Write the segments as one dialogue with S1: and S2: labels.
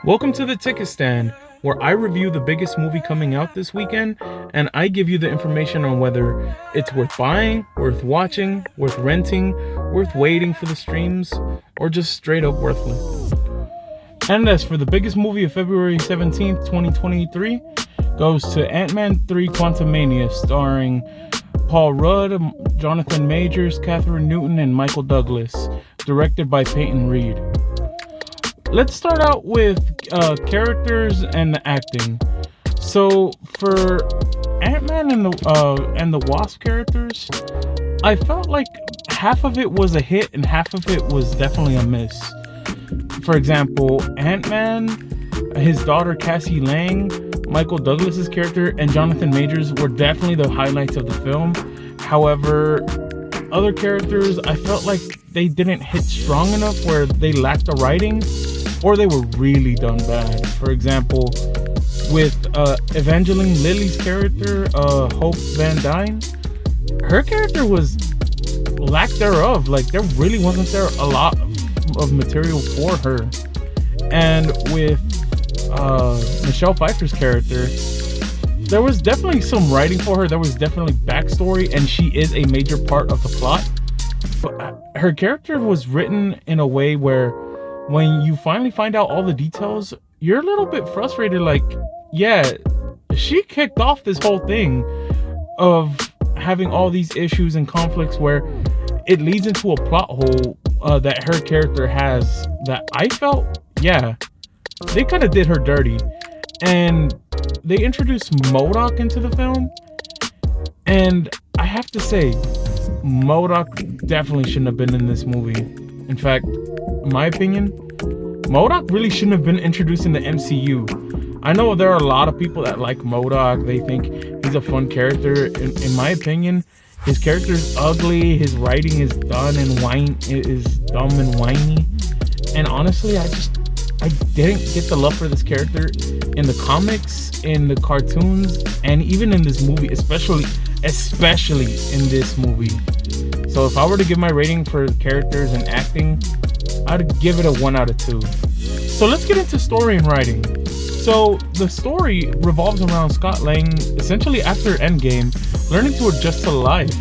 S1: Welcome to the Ticket Stand, where I review the biggest movie coming out this weekend, and I give you the information on whether it's worth buying, worth watching, worth renting, worth waiting for the streams, or just straight up worthless. And as for the biggest movie of February 17th, 2023, goes to Ant-Man 3 Quantumania, starring Paul Rudd, Jonathan Majors, Kathryn Newton, and Michael Douglas, directed by Peyton Reed. Let's start out with characters and the acting. So for Ant-Man and the Wasp characters, I felt like half of it was a hit and half of it was definitely a miss. For example, Ant-Man, his daughter Cassie Lang, Michael Douglas's character, and Jonathan Majors were definitely the highlights of the film. However, other characters, I felt like they didn't hit strong enough, where they lacked the writing, or they were really done bad. For example, with Evangeline Lily's character, Hope Van Dyne, her character was lack thereof. Like, there really wasn't there a lot of material for her. And with Michelle Pfeiffer's character, there was definitely some writing for her. There was definitely backstory, and she is a major part of the plot. But her character was written in a way where when you finally find out all the details, you're a little bit frustrated. Like, yeah, she kicked off this whole thing of having all these issues and conflicts where it leads into a plot hole that her character has, that I felt, yeah, they kind of did her dirty. And they introduced MODOK into the film, and I have to say, MODOK definitely shouldn't have been in this movie. In fact, in my opinion, MODOK really shouldn't have been introduced in the MCU. I know there are a lot of people that like MODOK. They think he's a fun character. In my opinion, his character is ugly. His writing is dumb and whiny. And honestly, I didn't get the love for this character in the comics, in the cartoons, and even in this movie, especially in this movie. So if I were to give my rating for characters and acting, I'd give it a 1 out of 2. So let's get into story and writing. So the story revolves around Scott Lang, essentially after Endgame, learning to adjust to life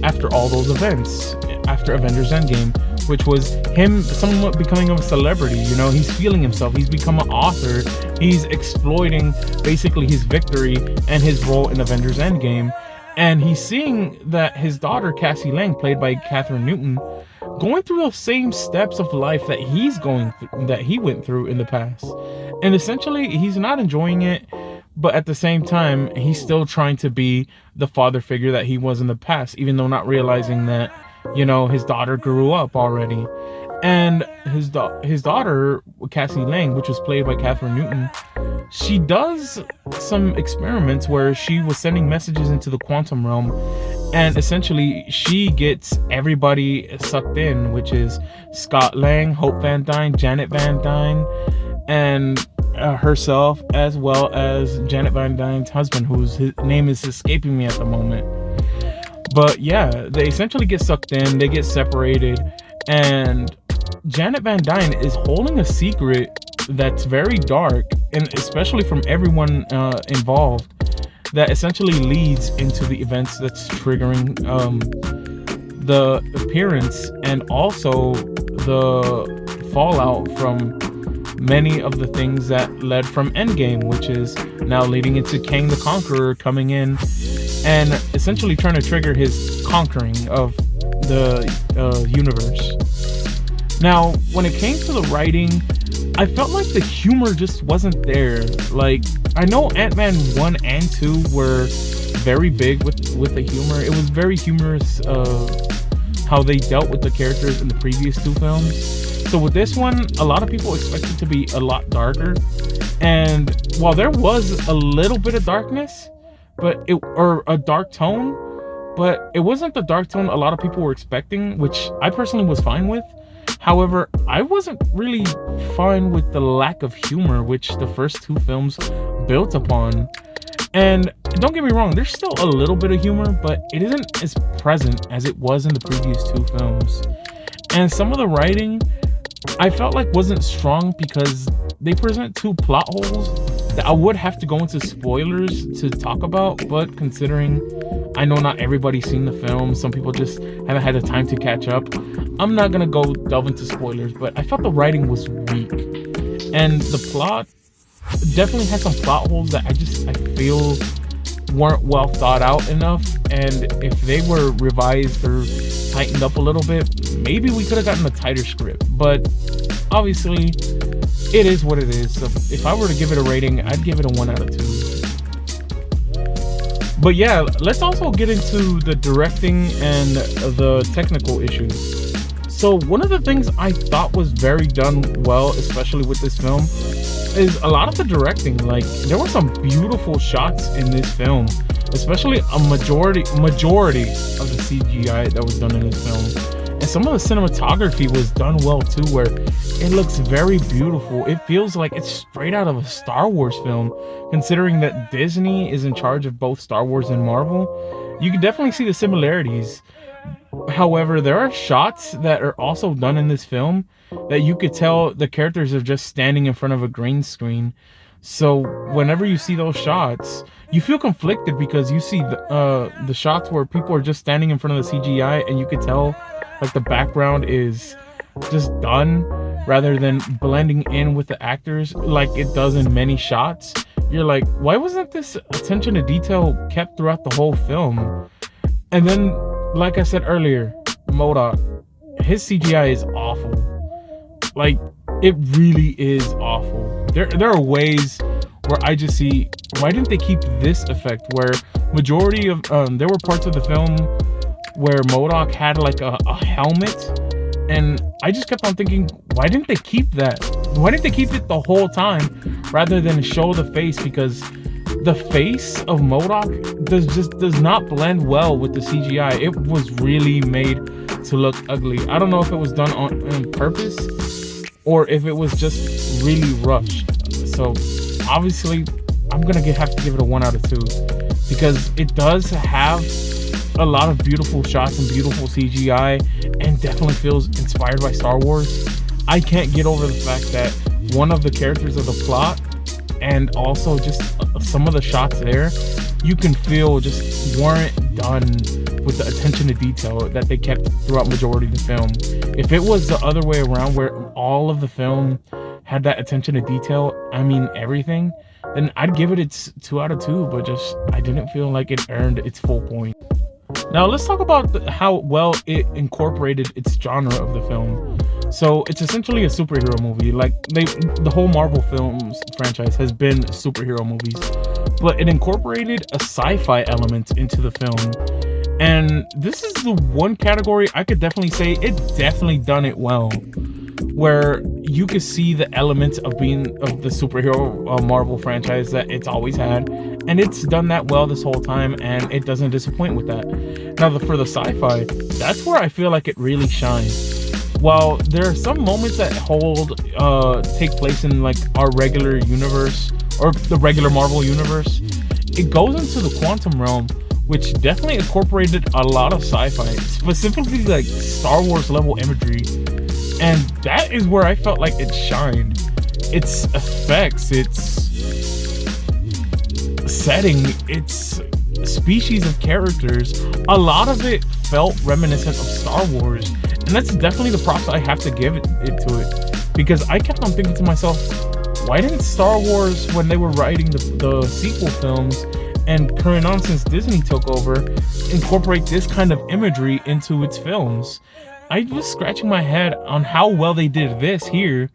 S1: after all those events, after Avengers Endgame, which was him somewhat becoming a celebrity. You know, he's feeling himself. He's become an author. He's exploiting basically his victory and his role in Avengers Endgame. And he's seeing that his daughter, Cassie Lang, played by Kathryn Newton, going through those same steps of life that he went through in the past. And essentially, he's not enjoying it, but at the same time, he's still trying to be the father figure that he was in the past, even though not realizing that, you know, his daughter grew up already. And his daughter, Cassie Lang, which was played by Kathryn Newton, she does some experiments where she was sending messages into the quantum realm, and essentially she gets everybody sucked in, which is Scott Lang, Hope Van Dyne, Janett Van Dyne, and herself, as well as Janett Van Dyne's husband, his name is escaping me at the moment. But yeah, they essentially get sucked in, they get separated, and Janett Van Dyne is holding a secret that's very dark, and especially from everyone involved, that essentially leads into the events that's triggering the appearance and also the fallout from many of the things that led from Endgame, which is now leading into Kang the Conqueror coming in and essentially trying to trigger his conquering of the universe. Now, when it came to the writing, I felt like the humor just wasn't there. Like, I know Ant-Man 1 and 2 were very big with the humor. It was very humorous how they dealt with the characters in the previous 2 films. So with this one, a lot of people expected it to be a lot darker. And while there was a little bit of darkness, or a dark tone, but it wasn't the dark tone a lot of people were expecting, which I personally was fine with. However, I wasn't really fine with the lack of humor which the first 2 films built upon. And don't get me wrong, there's still a little bit of humor, but it isn't as present as it was in the previous 2 films. And some of the writing, I felt like wasn't strong because they present two plot holes that I would have to go into spoilers to talk about, but considering I know not everybody's seen the film, some people just haven't had the time to catch up, I'm not gonna go delve into spoilers, but I felt the writing was weak. And the plot definitely had some plot holes that I feel weren't well thought out enough, and if they were revised or tightened up a little bit, maybe we could have gotten a tighter script. But obviously it is what it is. So if I were to give it a rating, I'd give it a 1 out of 2. But yeah, let's also get into the directing and the technical issues. So one of the things I thought was very done well, especially with this film, is a lot of the directing. Like, there were some beautiful shots in this film, especially a majority of the CGI that was done in this film. And some of the cinematography was done well too, where it looks very beautiful. It feels like it's straight out of a Star Wars film, considering that Disney is in charge of both Star Wars and Marvel. You can definitely see the similarities. However, there are shots that are also done in this film that you could tell the characters are just standing in front of a green screen. So whenever you see those shots, you feel conflicted because you see the shots where people are just standing in front of the CGI and you could tell like the background is just done rather than blending in with the actors like it does in many shots. You're like, why wasn't this attention to detail kept throughout the whole film? And then, like I said earlier, MODOK, his CGI is awful. Like, it really is awful. There are ways where I just see, why didn't they keep this effect where majority of there were parts of the film where MODOK had like a helmet, and I just kept on thinking, why didn't they keep that? Why didn't they keep it the whole time rather than show the face? Because the face of MODOK does not blend well with the CGI. It was really made to look ugly. I don't know if it was done on purpose or if it was just really rushed. So obviously I'm gonna have to give it a 1 out of 2 because it does have a lot of beautiful shots and beautiful CGI and definitely feels inspired by Star Wars. I can't get over the fact that one of the characters of the plot and also just some of the shots there, you can feel just weren't done with the attention to detail that they kept throughout majority of the film. If it was the other way around where all of the film had that attention to detail, I mean everything, then I'd give it its 2 out of 2, but just I didn't feel like it earned its full point. Now let's talk about how well it incorporated its genre of the film. So it's essentially a superhero movie. Like the whole Marvel films franchise has been superhero movies, but it incorporated a sci-fi element into the film. And this is the one category I could definitely say it definitely done it well, where you could see the elements of the superhero Marvel franchise that it's always had, and it's done that well this whole time, and it doesn't disappoint with that. Now for the sci-fi, that's where I feel like it really shines. While there are some moments that take place in like our regular universe or the regular Marvel universe, it goes into the quantum realm, which definitely incorporated a lot of sci-fi, specifically like Star Wars level imagery. And that is where I felt like it shined. Its effects, its setting, its species of characters, a lot of it felt reminiscent of Star Wars. And that's definitely the props I have to give it to it. Because I kept on thinking to myself, why didn't Star Wars, when they were writing the sequel films and current on since Disney took over, incorporate this kind of imagery into its films? I was scratching my head on how well they did this here,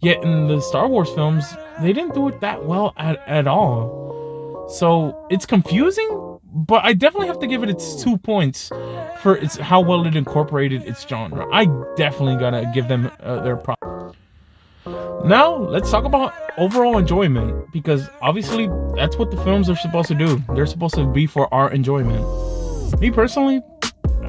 S1: yet in the Star Wars films, they didn't do it that well at all. So it's confusing, but I definitely have to give it its 2 points for how well it incorporated its genre. I definitely gotta give them their props. Now, let's talk about overall enjoyment, because obviously that's what the films are supposed to do. They're supposed to be for our enjoyment. Me personally,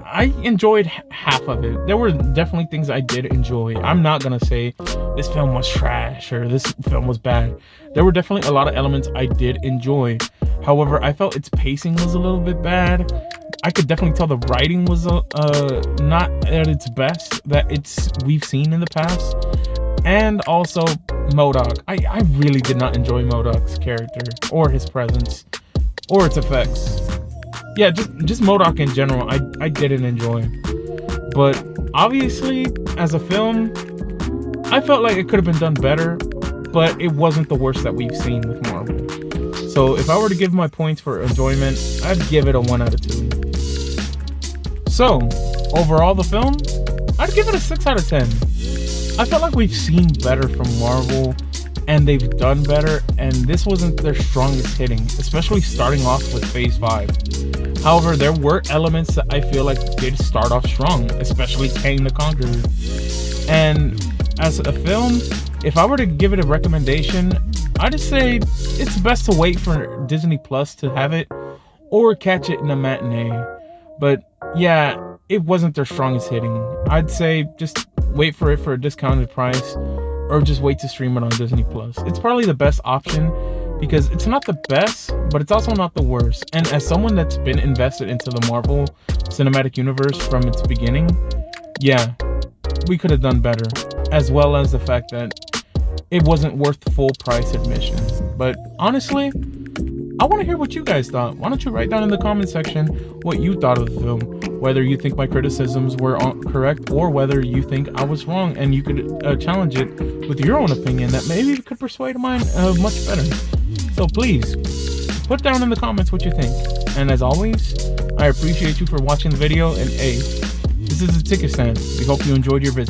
S1: I enjoyed half of it. There were definitely things I did enjoy. I'm not gonna say this film was trash or this film was bad. There were definitely a lot of elements I did enjoy. However, I felt its pacing was a little bit bad. I could definitely tell the writing was not at its best that we've seen in the past. And also, MODOK. I really did not enjoy MODOK's character or his presence or its effects. Yeah, just MODOK in general, I didn't enjoy. But obviously, as a film, I felt like it could have been done better, but it wasn't the worst that we've seen with Marvel. So if I were to give my points for enjoyment, I'd give it a 1 out of 2. So, overall the film, I'd give it a 6 out of 10. I felt like we've seen better from Marvel, and they've done better, and this wasn't their strongest hitting, especially starting off with Phase 5. However, there were elements that I feel like did start off strong, especially Kang the Conqueror. And as a film, if I were to give it a recommendation, I'd just say it's best to wait for Disney Plus to have it, or catch it in a matinee. But yeah, it wasn't their strongest hitting. I'd say just wait for it for a discounted price, or just wait to stream it on Disney Plus. It's probably the best option, because it's not the best, but it's also not the worst. And as someone that's been invested into the Marvel Cinematic Universe from its beginning, yeah, we could have done better. As well as the fact that it wasn't worth full price admission. But honestly, I want to hear what you guys thought. Why don't you write down in the comment section what you thought of the film, whether you think my criticisms were correct, or whether you think I was wrong, and you could challenge it with your own opinion that maybe could persuade mine much better. So please, put down in the comments what you think. And as always, I appreciate you for watching the video, and hey, this is a ticket stand. We hope you enjoyed your visit.